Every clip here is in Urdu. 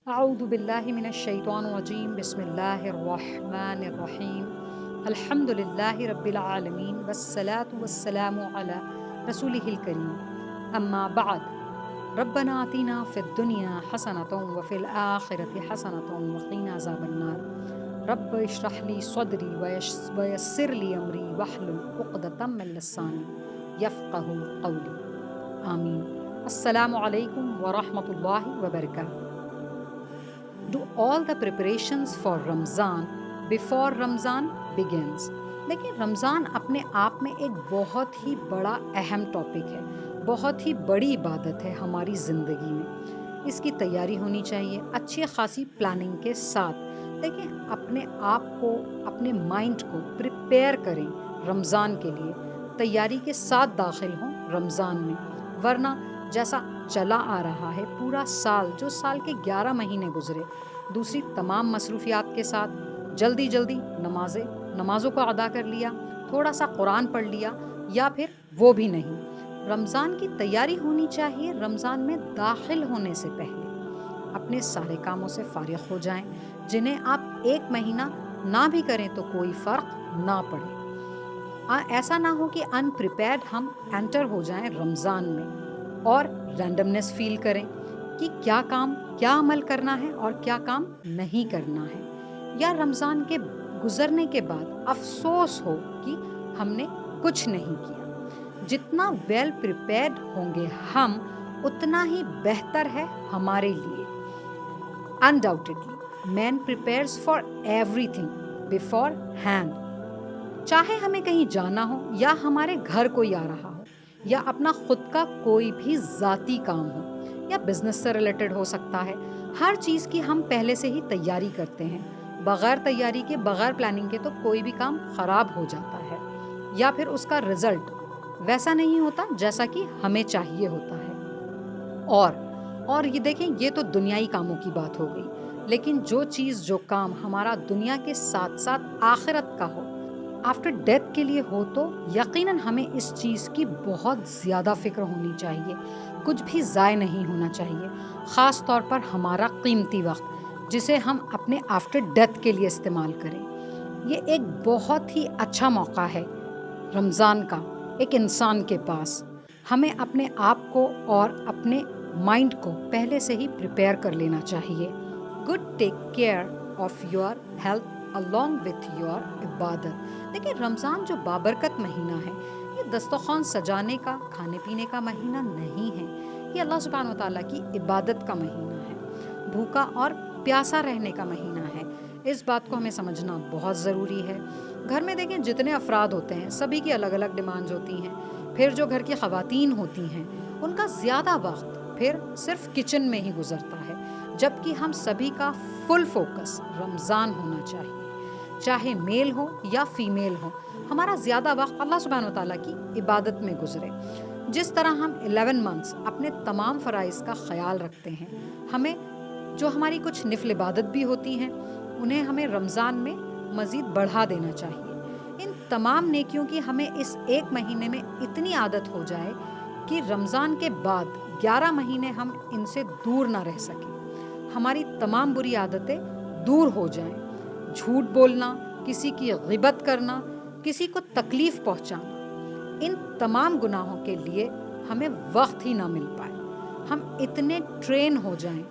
اعوذ باللہ من الشیطان الرجیم بسم اللہ الرحمن الرحیم الحمد للہ رب العالمین والصلاة والسلام علی رسولہ الکریم اما بعد ربنا آتنا فی الدنیا حسنۃ وفی الآخرۃ حسنۃ وقنا عذاب النار رب اشرح لی صدری ویسر لی امری واحلل عقدۃ من لسانی یفقہوا قولی آمین۔ السلام علیکم ورحمۃ اللہ وبرکاتہ۔ Do all the preparations for Ramzan before Ramzan begins۔ لیکن رمضان اپنے آپ میں ایک بہت ہی بڑا اہم ٹاپک ہے، بہت ہی بڑی عبادت ہے ہماری زندگی میں۔ اس کی تیاری ہونی چاہیے اچھی خاصی پلاننگ کے ساتھ۔ لیکن اپنے آپ کو، اپنے مائنڈ کو پریپیئر کریں رمضان کے لیے، تیاری کے ساتھ داخل ہوں رمضان میں، ورنہ جیسا چلا آ رہا ہے پورا سال، جو سال کے 11 مہینے گزرے دوسری تمام مصروفیات کے ساتھ، جلدی نمازوں کو ادا کر لیا، تھوڑا سا قرآن پڑھ لیا، یا پھر وہ بھی نہیں۔ رمضان کی تیاری ہونی چاہیے رمضان میں داخل ہونے سے پہلے۔ اپنے سارے کاموں سے فارغ ہو جائیں جنہیں آپ ایک مہینہ نہ بھی کریں تو کوئی فرق نہ پڑے۔ ایسا نہ ہو کہ ان پریپیئرڈ ہم انٹر ہو جائیں رمضان میں اور رینڈمنس فیل کریں کہ کیا کام، کیا عمل کرنا ہے اور کیا کام نہیں کرنا ہے، یا رمضان کے گزرنے کے بعد افسوس ہو کہ ہم نے کچھ نہیں کیا۔ جتنا ویل پریپیئرڈ ہوں گے ہم، اتنا ہی بہتر ہے ہمارے لیے۔ Undoubtedly man prepares for everything beforehand. چاہے ہمیں کہیں جانا ہو، یا ہمارے گھر کوئی آ رہا ہو، یا اپنا خود کا کوئی بھی ذاتی کام ہو، یا بزنس سے ریلیٹڈ ہو سکتا ہے، ہر چیز کی ہم پہلے سے ہی تیاری کرتے ہیں۔ بغیر تیاری کے، بغیر پلاننگ کے تو کوئی بھی کام خراب ہو جاتا ہے، یا پھر اس کا رزلٹ ویسا نہیں ہوتا جیسا کہ ہمیں چاہیے ہوتا ہے۔ اور یہ دیکھیں، یہ تو دنیائی کاموں کی بات ہو گئی، لیکن جو چیز، جو کام ہمارا دنیا کے ساتھ ساتھ آخرت کا ہو، آفٹر ڈیتھ کے لیے ہو، تو یقیناً ہمیں اس چیز کی بہت زیادہ فکر ہونی چاہیے، کچھ بھی ضائع نہیں ہونا چاہیے، خاص طور پر ہمارا قیمتی وقت جسے ہم اپنے آفٹر ڈیتھ کے لیے استعمال کریں۔ یہ ایک بہت ہی اچھا موقع ہے رمضان کا ایک انسان کے پاس۔ ہمیں اپنے آپ کو اور اپنے مائنڈ کو پہلے سے ہی پریپیئر کر لینا چاہیے۔ Good take care of your health along with your عبادت۔ لیکن رمضان جو بابرکت مہینہ ہے، یہ دسترخوان سجانے کا، کھانے پینے کا مہینہ نہیں ہے، یہ اللہ سبحانہ وتعالیٰ کی عبادت کا مہینہ ہے، بھوکا اور پیاسا رہنے کا مہینہ ہے۔ اس بات کو ہمیں سمجھنا بہت ضروری ہے۔ گھر میں دیکھیں جتنے افراد ہوتے ہیں، سبھی کی الگ الگ ڈیمانڈز ہوتی ہیں۔ پھر جو گھر کی خواتین ہوتی ہیں، ان کا زیادہ وقت پھر صرف کچن میں ہی گزرتا ہے، جبکہ ہم سبھی کا فل فوکس رمضان ہونا چاہیے، چاہے میل ہو یا فیمیل ہو، ہمارا زیادہ وقت اللہ سبحانہ وتعالیٰ کی عبادت میں گزرے۔ جس طرح ہم 11 منتھس اپنے تمام فرائض کا خیال رکھتے ہیں، ہمیں جو ہماری کچھ نفل عبادت بھی ہوتی ہیں، انہیں ہمیں رمضان میں مزید بڑھا دینا چاہیے۔ ان تمام نیکیوں کی ہمیں اس ایک مہینے میں اتنی عادت ہو جائے کہ رمضان کے بعد 11 مہینے ہم ان سے دور نہ رہ سکیں، ہماری تمام بری عادتیں دور ہو جائیں۔ جھوٹ بولنا، کسی کی غیبت کرنا، کسی کو تکلیف پہنچانا، ان تمام گناہوں کے لیے ہمیں وقت ہی نہ مل پائے۔ ہم اتنے ٹرین ہو جائیں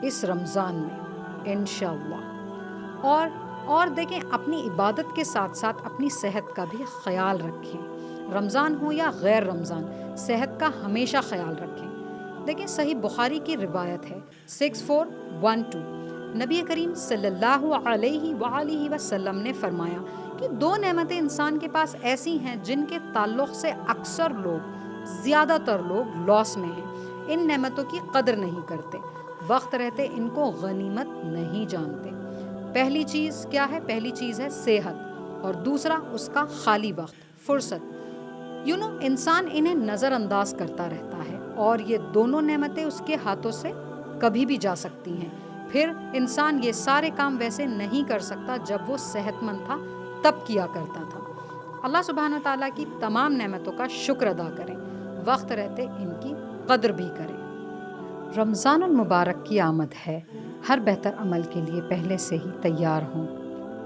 اس رمضان میں انشاءاللہ۔ اور دیکھیں، اپنی عبادت کے ساتھ ساتھ اپنی صحت کا بھی خیال رکھیں۔ رمضان ہو یا غیر رمضان، صحت کا ہمیشہ خیال رکھیں۔ دیکھیں، صحیح بخاری کی روایت ہے 6412، نبی کریم صلی اللہ علیہ وآلہ وسلم نے فرمایا کہ 2 نعمتیں انسان کے پاس ایسی ہیں جن کے تعلق سے اکثر لوگ، زیادہ تر لوگ لاس میں ہیں، ان نعمتوں کی قدر نہیں کرتے، وقت رہتے ان کو غنیمت نہیں جانتے۔ پہلی چیز کیا ہے؟ پہلی چیز ہے صحت، اور دوسرا اس کا خالی وقت، فرصت۔ انسان انہیں نظر انداز کرتا رہتا ہے، اور یہ دونوں نعمتیں اس کے ہاتھوں سے کبھی بھی جا سکتی ہیں۔ پھر انسان یہ سارے کام ویسے نہیں کر سکتا جب وہ صحت مند تھا تب کیا کرتا تھا۔ اللہ سبحانہ تعالیٰ کی تمام نعمتوں کا شکر ادا کریں، وقت رہتے ان کی قدر بھی کریں۔ رمضان المبارک کی آمد ہے، ہر بہتر عمل کے لیے پہلے سے ہی تیار ہوں۔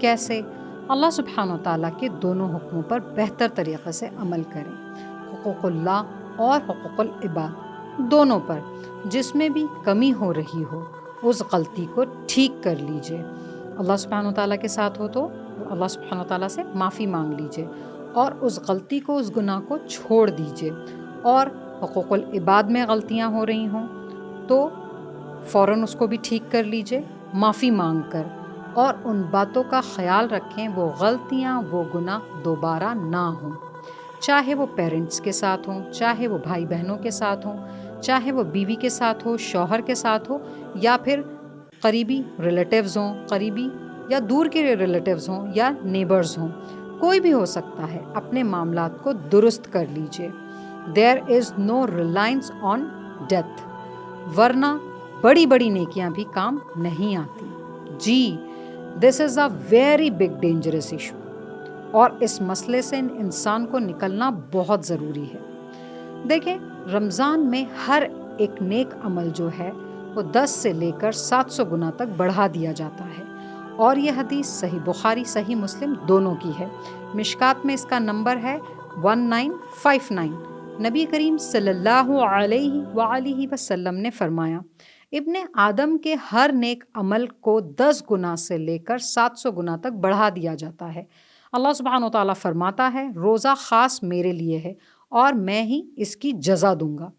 کیسے؟ اللہ سبحانہ و تعالیٰ کے دونوں حکموں پر بہتر طریقے سے عمل کریں، حقوق اللہ اور حقوق العباد دونوں پر۔ جس میں بھی کمی ہو رہی ہو اس غلطی کو ٹھیک کر لیجئے۔ اللہ سبحانہ و تعالیٰ کے ساتھ ہو تو اللہ سبحانہ و تعالیٰ سے معافی مانگ لیجئے اور اس غلطی کو، اس گناہ کو چھوڑ دیجئے۔ اور حقوق العباد میں غلطیاں ہو رہی ہوں تو فوراً اس کو بھی ٹھیک کر لیجئے معافی مانگ کر، اور ان باتوں کا خیال رکھیں وہ غلطیاں، وہ گناہ دوبارہ نہ ہوں، چاہے وہ پیرنٹس کے ساتھ ہوں، چاہے وہ بھائی بہنوں کے ساتھ ہوں، چاہے وہ بیوی کے ساتھ ہو، شوہر کے ساتھ ہو، یا پھر قریبی ریلیٹیوز ہوں، قریبی یا دور کے ریلیٹیوز ہوں، یا نیبرز ہوں، کوئی بھی ہو سکتا ہے۔ اپنے معاملات کو درست کر لیجئے۔ دیر از نو ریلائنس آن ڈیتھ، ورنہ بڑی بڑی نیکیاں بھی کام نہیں آتی۔ جی، this is a very big dangerous issue, اور اس مسئلے سے انسان کو نکلنا بہت ضروری ہے۔ دیکھیں، رمضان میں ہر ایک نیک عمل جو ہے وہ 10 سے لے کر 700 گنا تک بڑھا دیا جاتا ہے، اور یہ حدیث صحیح بخاری صحیح مسلم دونوں کی ہے۔ مشکات میں اس کا نمبر ہے 1959۔ نبی کریم صلی اللہ علیہ وآلہ وسلم نے فرمایا، ابن آدم کے ہر نیک عمل کو 10 گنا سے لے کر 700 گنا تک بڑھا دیا جاتا ہے۔ اللہ سبحانہ و تعالیٰ فرماتا ہے، روزہ خاص میرے لیے ہے اور میں ہی اس کی جزا دوں گا۔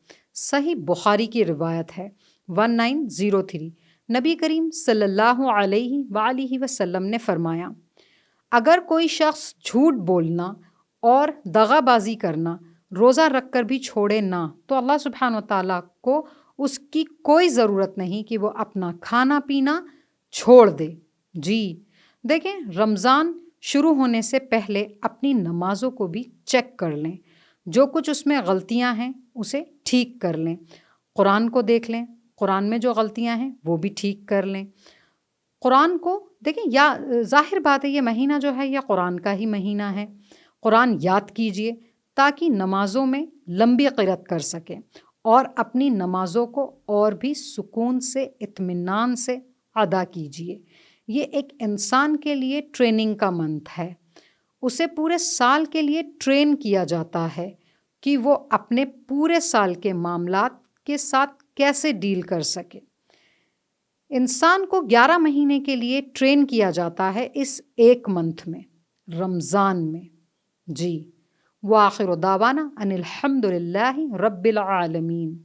صحیح بخاری کی روایت ہے 1903۔ نبی کریم صلی اللہ علیہ وآلہ وسلم نے فرمایا، اگر کوئی شخص جھوٹ بولنا اور دغا بازی کرنا روزہ رکھ کر بھی چھوڑے نہ، تو اللہ سبحانہ و تعالیٰ کو اس کی کوئی ضرورت نہیں کہ وہ اپنا کھانا پینا چھوڑ دے۔ جی، دیکھیں، رمضان شروع ہونے سے پہلے اپنی نمازوں کو بھی چیک کر لیں، جو کچھ اس میں غلطیاں ہیں اسے ٹھیک کر لیں۔ قرآن کو دیکھ لیں، قرآن میں جو غلطیاں ہیں وہ بھی ٹھیک کر لیں۔ قرآن کو دیکھیں، یا ظاہر بات ہے یہ مہینہ جو ہے یہ قرآن کا ہی مہینہ ہے، قرآن یاد کیجئے تاکہ نمازوں میں لمبی قرأت کر سکیں، اور اپنی نمازوں کو اور بھی سکون سے، اطمینان سے ادا کیجئے۔ یہ ایک انسان کے لیے ٹریننگ کا منتھ ہے، اسے پورے سال کے لیے ٹرین کیا جاتا ہے کہ وہ اپنے پورے سال کے معاملات کے ساتھ کیسے ڈیل کر سکے۔ انسان کو 11 مہینے کے لیے ٹرین کیا جاتا ہے اس ایک منتھ میں، رمضان میں۔ جی، وآخر دعوانا ان الحمد للہ رب العالمین۔